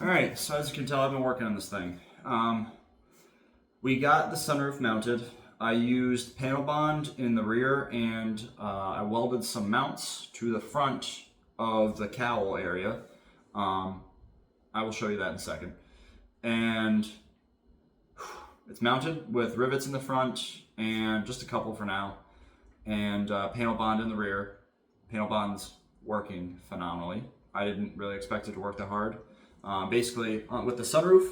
Alright, so as you can tell, I've been working on this thing. We got the sunroof mounted. I used panel bond in the rear and I welded some mounts to the front of the cowl area. I will show you that in a second. And it's mounted with rivets in the front and just a couple for now. And panel bond in the rear. Panel bond's working phenomenally. I didn't really expect it to work that hard. Basically, with the sunroof,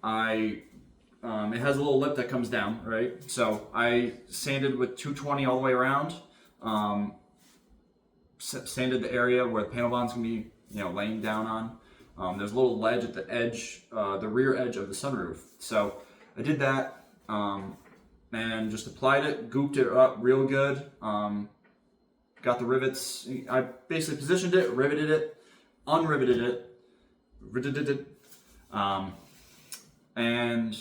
it has a little lip that comes down, right? So I sanded with 220 all the way around. Sanded the area where the panel bond's gonna be, laying down on. There's a little ledge at the edge, the rear edge of the sunroof. So I did that and just applied it, gooped it up real good. Got the rivets. I basically positioned it, riveted it, unriveted it. And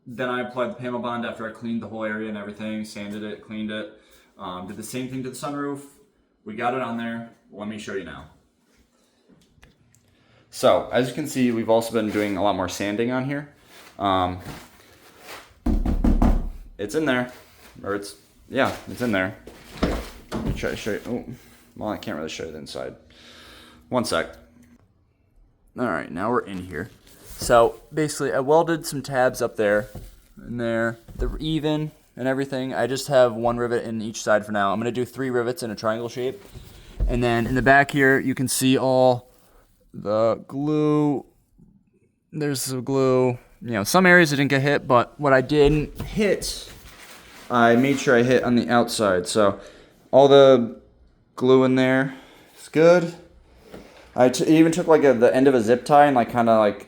then I applied the panel bond after I cleaned the whole area and everything, sanded it, cleaned it. Did the same thing to the sunroof. We got it on there. Let me show you now. So, as you can see, we've also been doing a lot more sanding on here. It's in there, it's in there. Let me try to show you. Oh, well, I can't really show you the inside. One sec. All right, now we're in here. So basically, I welded some tabs up there and there. They're even and everything. I just have one rivet in each side for now. I'm gonna do 3 rivets in a triangle shape. And then in the back here, you can see all the glue. There's some glue. Some areas I didn't get hit, but what I didn't hit, I made sure I hit on the outside. So all the glue in there is good. I even took the end of a zip tie and kind of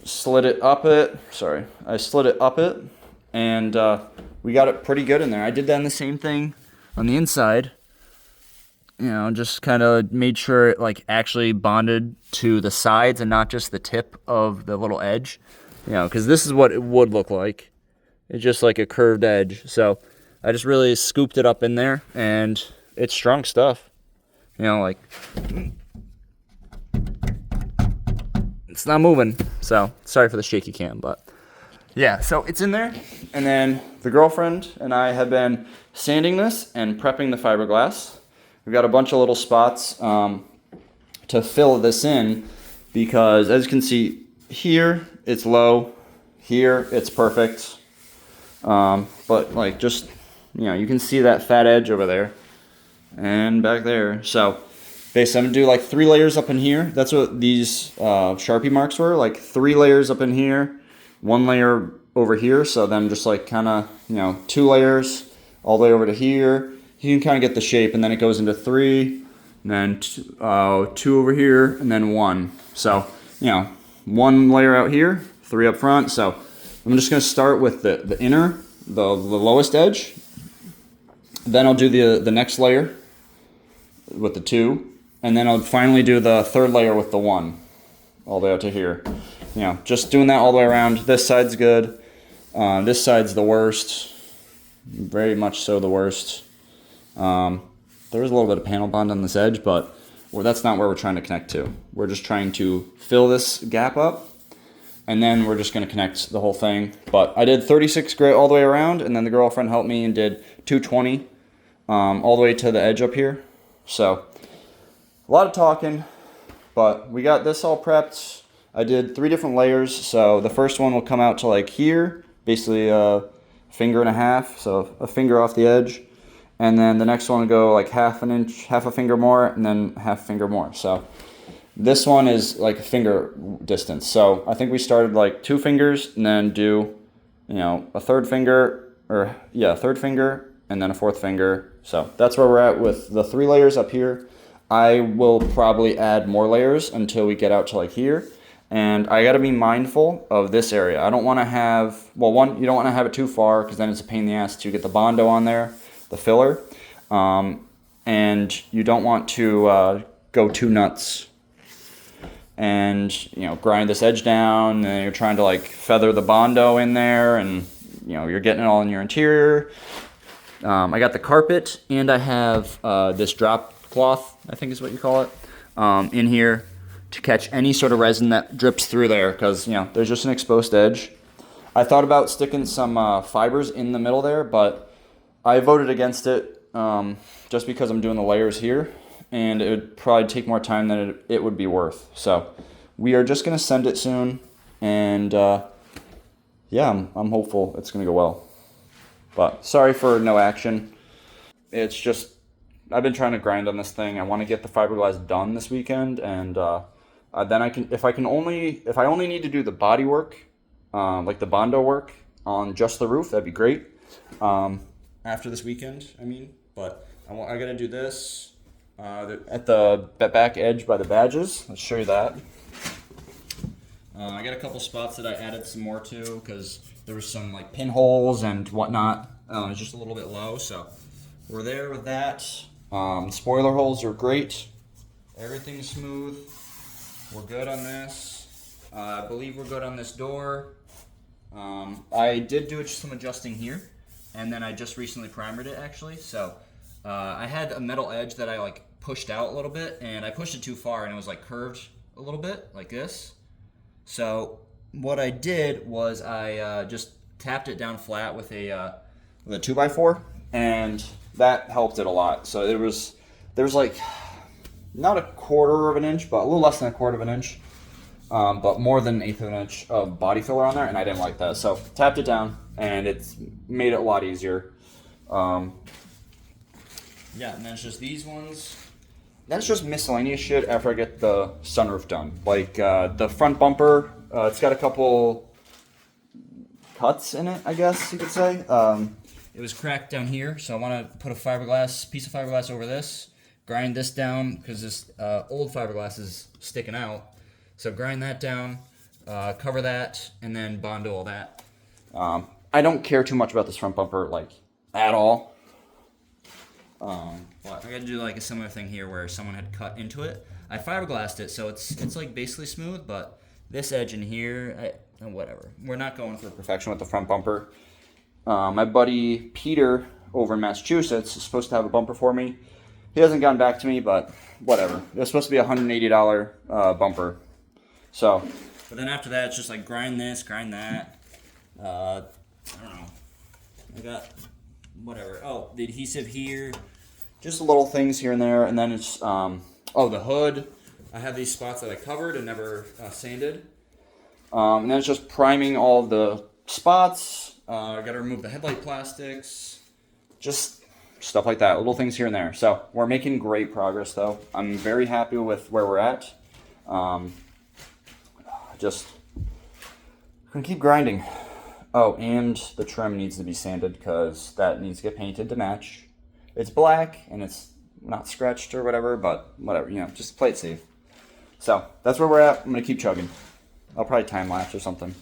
slid it up it. Sorry, I slid it up it, and we got it pretty good in there. I did then the same thing on the inside. Just kind of made sure it actually bonded to the sides and not just the tip of the little edge. Because this is what it would look like. It's just like a curved edge. So I just really scooped it up in there, and it's strong stuff. It's not moving, so sorry for the shaky cam, but yeah, so it's in there. And then the girlfriend and I have been sanding this and prepping the fiberglass. We've got a bunch of little spots to fill this in, because as you can see here, it's low. Here, it's perfect. But just, you can see that fat edge over there and back there. So basically, I'm gonna do 3 layers up in here. That's what these Sharpie marks were, 3 layers up in here, 1 layer over here. So then just 2 layers all the way over to here. You can kind of get the shape, and then it goes into 3, and then 2 over here, and then 1. So 1 layer out here, 3 up front. So I'm just gonna start with the inner, the lowest edge. Then I'll do the next layer with the 2. And then I'll finally do the 3rd layer with the 1, all the way out to here. Just doing that all the way around. This side's good. This side's the worst. Very much so the worst. There's a little bit of panel bond on this edge, but that's not where we're trying to connect to. We're just trying to fill this gap up, and then we're just going to connect the whole thing. But I did 36 grit all the way around, and then the girlfriend helped me and did 220 all the way to the edge up here. So a lot of talking, but we got this all prepped. I did 3 different layers. So the first one will come out to here, basically a finger and a half, so a finger off the edge. And then the next one will go half an inch, half a finger more, and then half a finger more. So this one is a finger distance. So I think we started 2 fingers, and then do, a third finger, a third finger, and then a 4th finger. So that's where we're at with the 3 layers up here. I will probably add more layers until we get out to here. And I gotta be mindful of this area. I don't wanna have, you don't wanna have it too far, because then it's a pain in the ass to get the Bondo on there, the filler. And you don't want to go too nuts and grind this edge down, and you're trying to feather the Bondo in there, and you're getting it all in your interior. I got the carpet, and I have this drop cloth, I think is what you call it, in here to catch any sort of resin that drips through there, because, you know, there's just an exposed edge. I thought about sticking some fibers in the middle there, but I voted against it just because I'm doing the layers here, and it would probably take more time than it would be worth. So we are just going to send it soon, and yeah, I'm hopeful it's going to go well. But sorry for no action. It's just, I've been trying to grind on this thing. I want to get the fiberglass done this weekend, and then I can, if I only need to do the body work, like the Bondo work on just the roof, that'd be great. After this weekend, I mean, but I gotta do this at the back edge by the badges. Let's show you that. I got a couple spots that I added some more to, because there was some like pinholes and whatnot. It's just a little bit low, so we're there with that. Spoiler holes are great. Everything's smooth. We're good on this. I believe we're good on this door. I did do some adjusting here, and then I just recently primered it actually. So I had a metal edge that I like pushed out a little bit, and I pushed it too far, and it was like curved a little bit like this. So what I did was I just tapped it down flat with a 2x4, and that helped it a lot. So there was like not 1/4 of an inch, but a little less than 1/4 of an inch, but more than 1/8 of an inch of body filler on there, and I didn't like that. So tapped it down, and it's made it a lot easier. Yeah, and then it's just these ones. That's just miscellaneous shit after I get the sunroof done. Like the front bumper, it's got a couple cuts in it, I guess you could say. It was cracked down here, so I want to put a piece of fiberglass over this, grind this down, because this old fiberglass is sticking out. So grind that down, cover that, and then Bondo all that. I don't care too much about this front bumper, like, at all. But I got to do like a similar thing here where someone had cut into it. I fiberglassed it, so it's like basically smooth, but this edge in here, whatever. We're not going for perfection with the front bumper. My buddy Peter over in Massachusetts is supposed to have a bumper for me. He hasn't gotten back to me, but whatever. It was supposed to be a $180 bumper. So, but then after that, it's just like grind this, grind that. I don't know. I got whatever. Oh, the adhesive here. Just little things here and there, and then it's the hood. I have these spots that I covered and never sanded. And then it's just priming all the spots. I got to remove the headlight plastics. Just stuff like that, little things here and there. So we're making great progress, though. I'm very happy with where we're at. Just gonna keep grinding. Oh, and the trim needs to be sanded because that needs to get painted to match. It's black and it's not scratched or whatever, but whatever, you know, just play it safe. So that's where we're at. I'm gonna keep chugging. I'll probably time lapse or something.